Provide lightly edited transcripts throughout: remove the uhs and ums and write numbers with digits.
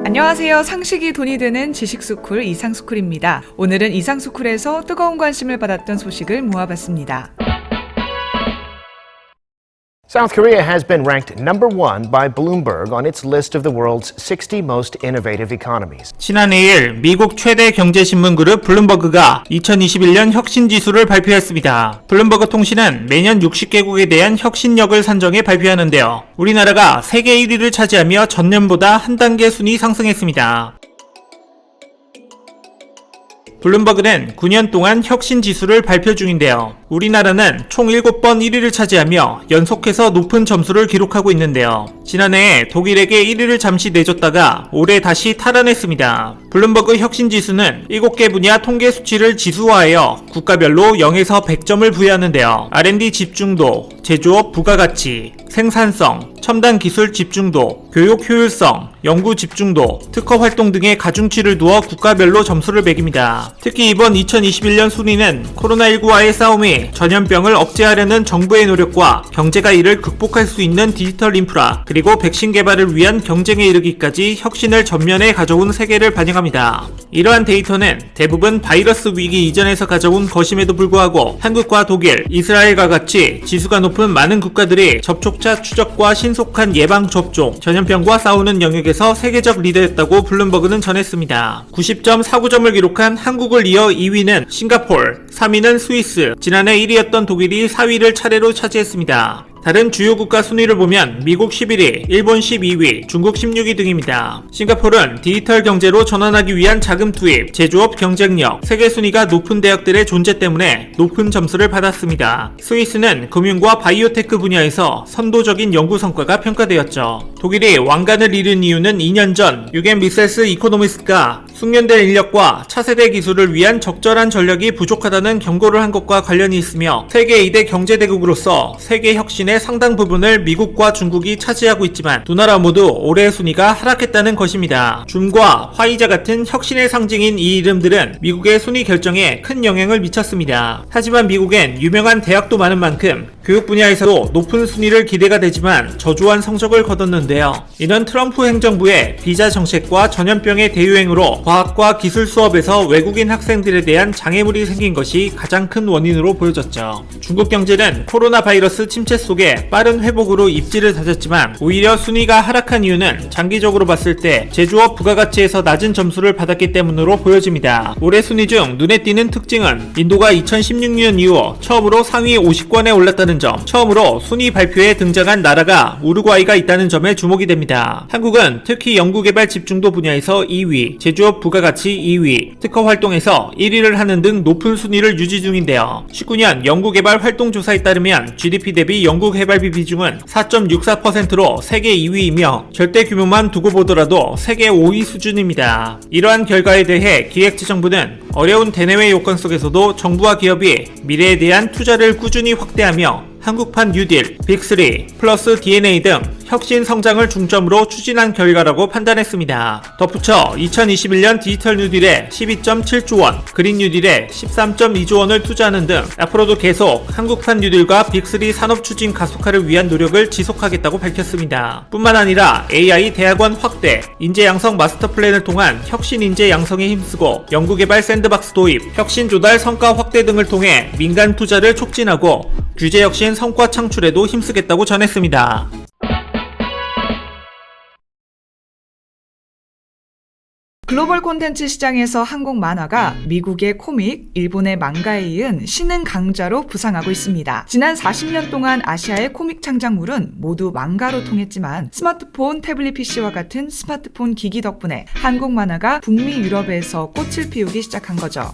안녕하세요. 상식이 돈이 되는 지식스쿨 이상스쿨입니다. 오늘은 이상스쿨에서 뜨거운 관심을 받았던 소식을 모아봤습니다. South Korea has been ranked number one by Bloomberg on its list of the world's 60 most innovative economies. 지난 2일 미국 최대 경제신문 그룹 블룸버그가 2021년 혁신지수를 발표했습니다. 블룸버그 통신은 매년 60개국에 대한 혁신력을 산정해 발표하는데요. 우리나라가 세계 1위를 차지하며 전년보다 한 단계 순위 상승했습니다. 블룸버그는 9년 동안 혁신 지수를 발표 중인데요. 우리나라는 총 7번 1위를 차지하며 연속해서 높은 점수를 기록하고 있는데요. 지난해 독일에게 1위를 잠시 내줬다가 올해 다시 탈환했습니다. 블룸버그 혁신 지수는 7개 분야 통계 수치를 지수화하여 국가별로 0에서 100점을 부여하는데요. R&D 집중도, 제조업 부가가치, 생산성, 첨단 기술 집중도, 교육 효율성, 연구 집중도, 특허 활동 등의 가중치를 두어 국가별로 점수를 매깁니다. 특히 이번 2021년 순위는 코로나19와의 싸움이 전염병을 억제하려는 정부의 노력과 경제가 이를 극복할 수 있는 디지털 인프라, 그리고 백신 개발을 위한 경쟁에 이르기까지 혁신을 전면에 가져온 세계를 반영합니다. 이러한 데이터는 대부분 바이러스 위기 이전에서 가져온 것임에도 불구하고 한국과 독일, 이스라엘과 같이 지수가 높은 많은 국가들이 접촉자 추적과 신속한 예방 접종, 전염병과 싸우는 영역에서 세계적 리더였다고 블룸버그는 전했습니다. 90.49점을 기록한 한국을 이어 2위는 싱가포르, 3위는 스위스, 지난해 1위였던 독일이 4위를 차례로 차지했습니다. 다른 주요 국가 순위를 보면 미국 11위, 일본 12위, 중국 16위 등입니다. 싱가포르는 디지털 경제로 전환하기 위한 자금 투입, 제조업 경쟁력, 세계 순위가 높은 대학들의 존재 때문에 높은 점수를 받았습니다. 스위스는 금융과 바이오테크 분야에서 선도적인 연구 성과가 평가되었죠. 독일이 왕관을 잃은 이유는 2년 전 유겐 미세스 이코노미스트가 숙련된 인력과 차세대 기술을 위한 적절한 전력이 부족하다는 경고를 한 것과 관련이 있으며 세계 2대 경제대국으로서 세계 혁신의 상당 부분을 미국과 중국이 차지하고 있지만 두 나라 모두 올해 순위가 하락했다는 것입니다. 줌과 화이자 같은 혁신의 상징인 이 이름들은 미국의 순위 결정에 큰 영향을 미쳤습니다. 하지만 미국엔 유명한 대학도 많은 만큼 교육 분야에서도 높은 순위를 기대가 되지만 저조한 성적을 거뒀는데요. 이는 트럼프 행정부의 비자 정책과 전염병의 대유행으로 과학과 기술 수업에서 외국인 학생들에 대한 장애물이 생긴 것이 가장 큰 원인으로 보여졌죠. 중국 경제는 코로나 바이러스 침체 속에 빠른 회복으로 입지를 다졌지만 오히려 순위가 하락한 이유는 장기적으로 봤을 때 제조업 부가가치에서 낮은 점수를 받았기 때문으로 보여집니다. 올해 순위 중 눈에 띄는 특징은 인도가 2016년 이후 처음으로 상위 50권에 올랐다는 점, 처음으로 순위 발표에 등장한 나라가 우루과이가 있다는 점에 주목이 됩니다. 한국은 특히 연구개발 집중도 분야에서 2위, 제조업 부가가치 2위, 특허 활동에서 1위를 하는 등 높은 순위를 유지 중인데요. 19년 연구개발 활동조사에 따르면 GDP 대비 연구개발비 비중은 4.64%로 세계 2위이며 절대 규모만 두고 보더라도 세계 5위 수준입니다. 이러한 결과에 대해 기획재정부는 어려운 대내외 요건 속에서도 정부와 기업이 미래에 대한 투자를 꾸준히 확대하며 한국판 뉴딜, 빅3, 플러스 DNA 등 혁신 성장을 중점으로 추진한 결과라고 판단했습니다. 덧붙여 2021년 디지털 뉴딜에 12.7조 원, 그린 뉴딜에 13.2조 원을 투자하는 등 앞으로도 계속 한국판 뉴딜과 빅3 산업 추진 가속화를 위한 노력을 지속하겠다고 밝혔습니다. 뿐만 아니라 AI 대학원 확대, 인재 양성 마스터 플랜을 통한 혁신 인재 양성에 힘쓰고 연구개발 샌드박스 도입, 혁신 조달 성과 확대 등을 통해 민간 투자를 촉진하고 규제 혁신 성과 창출에도 힘쓰겠다고 전했습니다. 글로벌 콘텐츠 시장에서 한국 만화가 미국의 코믹, 일본의 망가에 이은 신흥 강자로 부상하고 있습니다. 지난 40년 동안 아시아의 코믹 창작물은 모두 망가로 통했지만 스마트폰, 태블릿 PC와 같은 스마트폰 기기 덕분에 한국 만화가 북미 유럽에서 꽃을 피우기 시작한 거죠.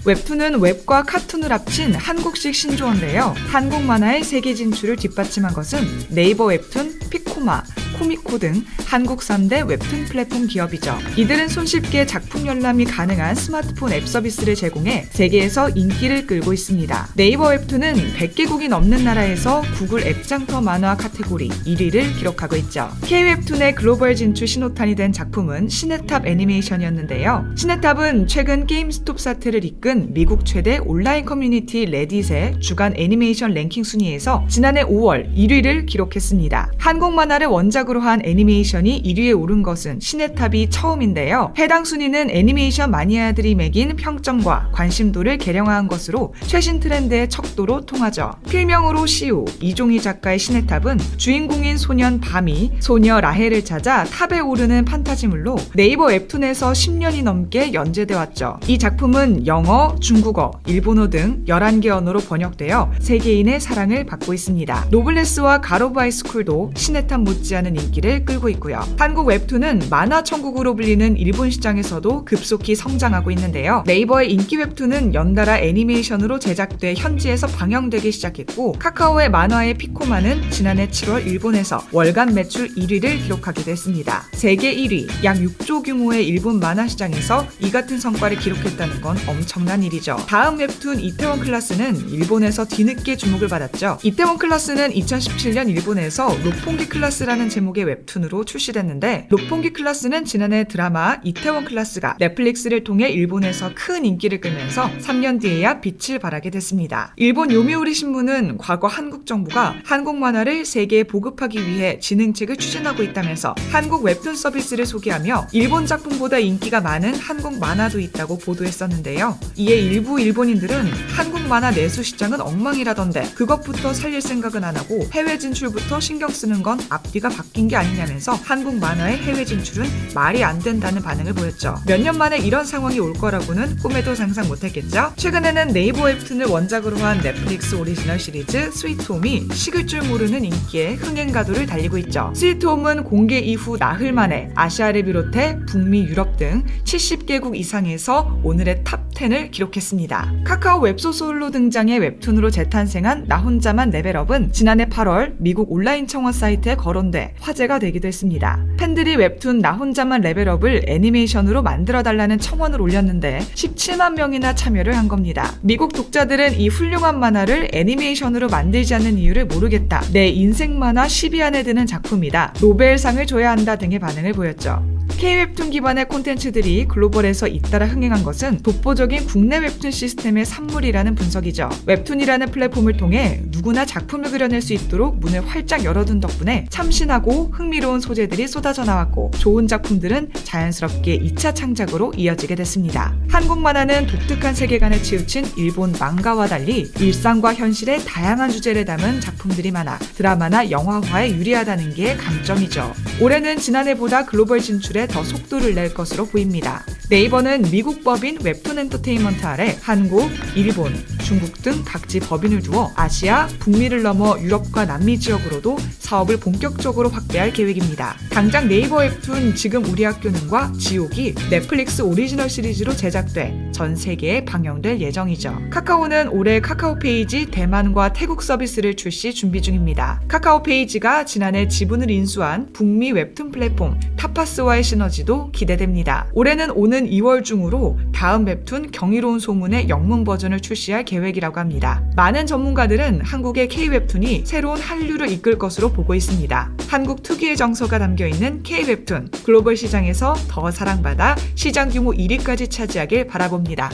웹툰은 웹과 카툰을 합친 한국식 신조어인데요. 한국 만화의 세계 진출을 뒷받침한 것은 네이버 웹툰, 피코마, 코미코 등 한국 3대 웹툰 플랫폼 기업이죠. 이들은 손쉽게 작품 열람이 가능한 스마트폰 앱 서비스를 제공해 세계에서 인기를 끌고 있습니다. 네이버 웹툰은 100개국이 넘는 나라에서 구글 앱장터 만화 카테고리 1위를 기록하고 있죠. K-웹툰의 글로벌 진출 신호탄이 된 작품은 시네탑 애니메이션이었는데요. 시네탑은 최근 게임스톱 사태를 이끈 미국 최대 온라인 커뮤니티 레딧의 주간 애니메이션 랭킹 순위에서 지난해 5월 1위를 기록했습니다. 한국 만화를 원작으로 원작으로 한 애니메이션이 1위에 오른 것은 신의 탑이 처음인데요. 해당 순위는 애니메이션 마니아들이 매긴 평점과 관심도를 계량화한 것으로 최신 트렌드의 척도로 통하죠. 필명으로 시우, 이종희 작가의 신의 탑은 주인공인 소년 밤이 소녀 라헬을 찾아 탑에 오르는 판타지물로 네이버 웹툰에서 10년이 넘게 연재돼 왔죠. 이 작품은 영어, 중국어, 일본어 등 11개 언어로 번역되어 세계인의 사랑을 받고 있습니다. 노블레스와 가로브 하이스쿨도 신의 탑 못지않은 인기를 끌고 있고요. 한국 웹툰은 만화 천국으로 불리는 일본 시장에서도 급속히 성장하고 있는데요. 네이버의 인기 웹툰은 연달아 애니메이션으로 제작돼 현지에서 방영되기 시작했고, 카카오의 만화의 피코마는 지난해 7월 일본에서 월간 매출 1위를 기록하기도 했습니다. 세계 1위, 약 6조 규모의 일본 만화 시장에서 이 같은 성과를 기록했다는 건 엄청난 일이죠. 다음 웹툰 이태원 클라스는 일본에서 뒤늦게 주목을 받았죠. 이태원 클라스는 2017년 일본에서 롯본기 클라스라는 제목의 웹툰으로 출시됐는데, 롯본기 클라스는 지난해 드라마 이태원 클라스가 넷플릭스를 통해 일본에서 큰 인기를 끌면서 3년 뒤에야 빛을 발하게 됐습니다. 일본 요미우리 신문은 과거 한국 정부가 한국 만화를 세계에 보급하기 위해 진흥책을 추진하고 있다면서 한국 웹툰 서비스를 소개하며 일본 작품보다 인기가 많은 한국 만화도 있다고 보도했었는데요. 이에 일부 일본인들은 한국 만화 내수 시장은 엉망이라던데 그것부터 살릴 생각은 안 하고 해외 진출부터 신경 쓰는 건 앞뒤가 바뀐 게 아니냐면서 한국 만화의 해외 진출은 말이 안 된다는 반응을 보였죠. 몇 년 만에 이런 상황이 올 거라고는 꿈에도 상상 못했겠죠. 최근에는 네이버 웹툰을 원작으로 한 넷플릭스 오리지널 시리즈 스위트홈이 식을 줄 모르는 인기에 흥행가도를 달리고 있죠. 스위트홈은 공개 이후 나흘 만에 아시아를 비롯해 북미, 유럽 등 70개국 이상에서 오늘의 탑 10을 기록했습니다. 카카오 웹소설로 등장해 웹툰으로 재탄생한 나 혼자만 레벨업은 지난해 8월 미국 온라인 청원 사이트에 거론돼 화제가 되기도 했습니다. 팬들이 웹툰 나 혼자만 레벨업을 애니메이션으로 만들어달라는 청원을 올렸는데 17만 명이나 참여를 한 겁니다. 미국 독자들은 이 훌륭한 만화를 애니메이션으로 만들지 않는 이유를 모르겠다. 내 인생 만화 10위 안에 드는 작품이다. 노벨상을 줘야 한다 등의 반응을 보였죠. K-웹툰 기반의 콘텐츠들이 글로벌에서 잇따라 흥행한 것은 독보적인 국내 웹툰 시스템의 산물이라는 분석이죠. 웹툰이라는 플랫폼을 통해 누구나 작품을 그려낼 수 있도록 문을 활짝 열어둔 덕분에 참신하고 흥미로운 소재들이 쏟아져 나왔고, 좋은 작품들은 자연스럽게 2차 창작으로 이어지게 됐습니다. 한국 만화는 독특한 세계관에 치우친 일본 망가와 달리 일상과 현실의 다양한 주제를 담은 작품들이 많아 드라마나 영화화에 유리하다는 게 강점이죠. 올해는 지난해보다 글로벌 진출에 더 속도를 낼 것으로 보입니다. 네이버는 미국 법인 웹툰 엔터테인먼트 아래 한국, 일본, 중국 등 각지 법인을 두어 아시아, 북미를 넘어 유럽과 남미 지역으로도 사업을 본격적으로 확대할 계획입니다. 당장 네이버 웹툰 지금 우리 학교는과 지옥이 넷플릭스 오리지널 시리즈로 제작돼 전 세계에 방영될 예정이죠. 카카오는 올해 카카오 페이지 대만과 태국 서비스를 출시 준비 중입니다. 카카오 페이지가 지난해 지분을 인수한 북미 웹툰 플랫폼 타파스와의 시너지도 기대됩니다. 올해는 오는 2월 중으로 다음 웹툰 경이로운 소문의 영문 버전을 출시할 계획이라고 합니다. 많은 전문가들은 한국의 K-웹툰이 새로운 한류를 이끌 것으로 보고 있습니다. 한국 특유의 정서가 담겨있는 K-웹툰, 글로벌 시장에서 더 사랑받아 시장 규모 1위까지 차지하길 바라봅니다.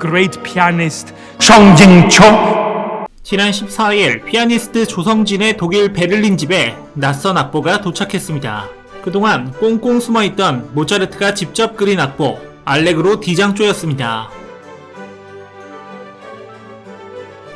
Great pianist 정진초. 지난 14일 피아니스트 조성진의 독일 베를린 집에 낯선 악보가 도착했습니다. 그동안 꽁꽁 숨어있던 모차르트가 직접 그린 악보 알레그로 D장조였습니다.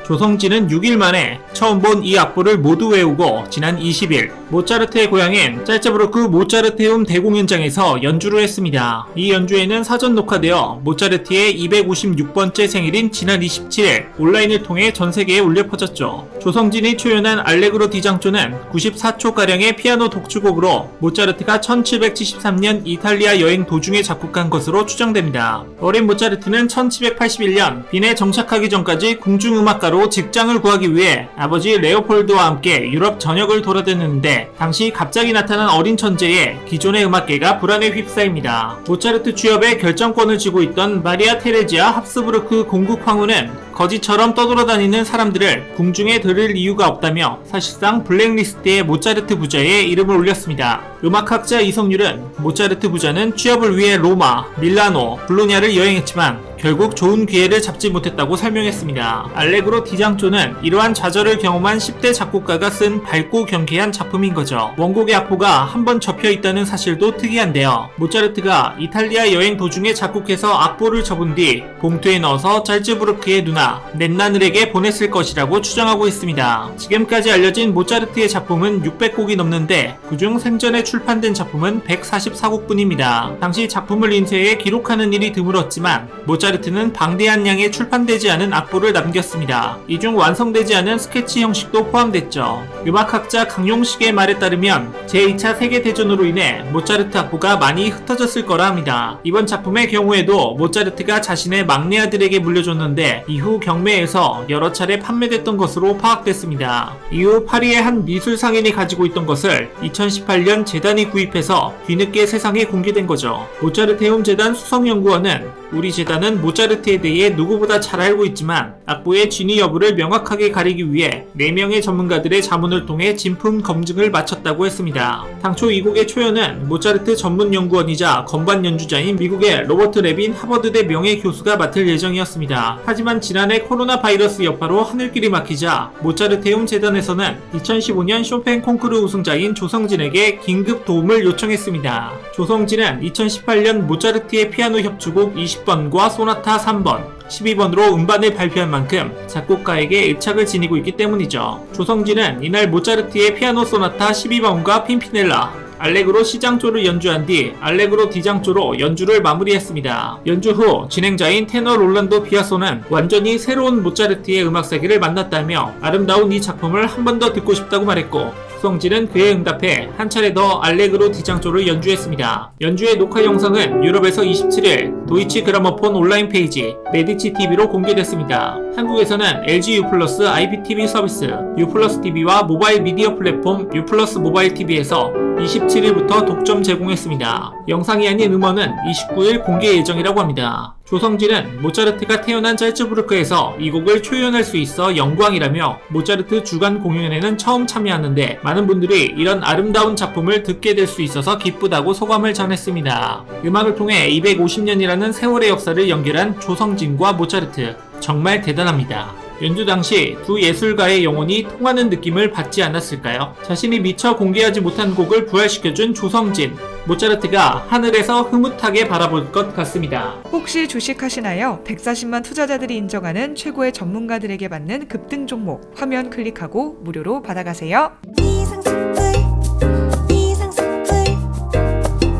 조성진은 6일 만에 처음 본 이 악보를 모두 외우고 지난 20일 모차르트의 고향인 짤츠부르크 모차르테움 대공연장에서 연주를 했습니다. 이 연주회는 사전 녹화되어 모차르트의 256번째 생일인 지난 27일 온라인을 통해 전 세계에 울려 퍼졌죠. 조성진이 초연한 알레그로 D장조는 94초가량의 피아노 독주곡으로 모차르트가 1773년 이탈리아 여행 도중에 작곡한 것으로 추정됩니다. 어린 모차르트는 1781년 빈에 정착하기 전까지 궁중음악가로 직장을 구하기 위해 아버지 레오폴드와 함께 유럽 전역을 돌아다녔는데 당시 갑자기 나타난 어린 천재에 기존의 음악계가 불안에 휩싸입니다. 모차르트 취업에 결정권을 쥐고 있던 마리아 테레지아 합스부르크 공국 황후는 거지처럼 떠돌아다니는 사람들을 궁중에 들을 이유가 없다며 사실상 블랙리스트에 모차르트 부자의 이름을 올렸습니다. 음악학자 이성률은 모차르트 부자는 취업을 위해 로마, 밀라노, 볼로냐를 여행했지만 결국 좋은 기회를 잡지 못했다고 설명했습니다. 알레그로 디장조는 이러한 좌절을 경험한 10대 작곡가가 쓴 밝고 경쾌한 작품인 거죠. 원곡의 악보가 한번 접혀 있다는 사실도 특이한데요. 모차르트가 이탈리아 여행 도중에 작곡해서 악보를 접은 뒤 봉투에 넣어서 잘츠부르크의 누나 넷나늘에게 보냈을 것이라고 추정하고 있습니다. 지금까지 알려진 모차르트의 작품은 600곡이 넘는데 그중 생전에 출판된 작품은 144곡뿐입니다. 당시 작품을 인쇄해 기록하는 일이 드물었지만 모차르트는 방대한 양의 출판되지 않은 악보를 남겼습니다. 이 중 완성되지 않은 스케치 형식도 포함됐죠. 음악학자 강용식의 말에 따르면 제2차 세계대전으로 인해 모차르트 악보가 많이 흩어졌을 거라 합니다. 이번 작품의 경우에도 모차르트가 자신의 막내 아들에게 물려줬는데 이후 경매에서 여러 차례 판매됐던 것으로 파악됐습니다. 이후 파리의 한 미술 상인이 가지고 있던 것을 2018년 재단이 구입해서 뒤늦게 세상에 공개된 거죠. 모차르테움 재단 수석연구원은 우리 재단은 모차르트에 대해 누구보다 잘 알고 있지만 악보의 진위 여부를 명확하게 가리기 위해 4명의 전문가들의 자문을 통해 진품 검증을 마쳤다고 했습니다. 당초 이 곡의 초연은 모차르트 전문연구원이자 건반 연주자인 미국의 로버트 레빈 하버드대 명예교수가 맡을 예정이었습니다. 하지만 지난해 코로나 바이러스 여파로 하늘길이 막히자 모차르테움 재단에서는 2015년 쇼팽 콩쿠르 우승자인 조성진에게 긴급 도움을 요청했습니다. 조성진은 2018년 모차르트의 피아노 협주곡 20번과 소나타 3번, 12번으로 음반을 발표한 만큼 작곡가에게 애착을 지니고 있기 때문이죠. 조성진은 이날 모차르트의 피아노 소나타 12번과 핀피넬라, 알레그로 C장조를 연주한 뒤 알레그로 D장조로 연주를 마무리했습니다. 연주 후 진행자인 테너 롤란도 비아소는 완전히 새로운 모차르트의 음악 세계를 만났다며 아름다운 이 작품을 한 번 더 듣고 싶다고 말했고 조성진은 그에 응답해 한 차례 더 알레그로 D장조를 연주했습니다. 연주의 녹화 영상은 유럽에서 27일 도이치 그라모폰 온라인 페이지 메디치 TV로 공개됐습니다. 한국에서는 LG U+ IPTV 서비스 U+ TV와 모바일 미디어 플랫폼 U+ 모바일 TV에서 27일부터 독점 제공했습니다. 영상이 아닌 음원은 29일 공개 예정이라고 합니다. 조성진은 모차르트가 태어난 잘츠부르크에서 이 곡을 초연할 수 있어 영광이라며 모차르트 주간 공연에는 처음 참여하는데 많은 분들이 이런 아름다운 작품을 듣게 될 수 있어서 기쁘다고 소감을 전했습니다. 음악을 통해 250년이라는 세월의 역사를 연결한 조성진과 모차르트, 정말 대단합니다. 연주 당시 두 예술가의 영혼이 통하는 느낌을 받지 않았을까요? 자신이 미처 공개하지 못한 곡을 부활시켜준 조성진, 모차르트가 하늘에서 흐뭇하게 바라볼 것 같습니다. 혹시 주식하시나요? 140만 투자자들이 인정하는 최고의 전문가들에게 받는 급등 종목 화면 클릭하고 무료로 받아가세요.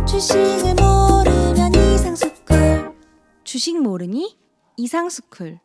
주식을 모르면 이상스쿨. 주식 모르니 이상스쿨.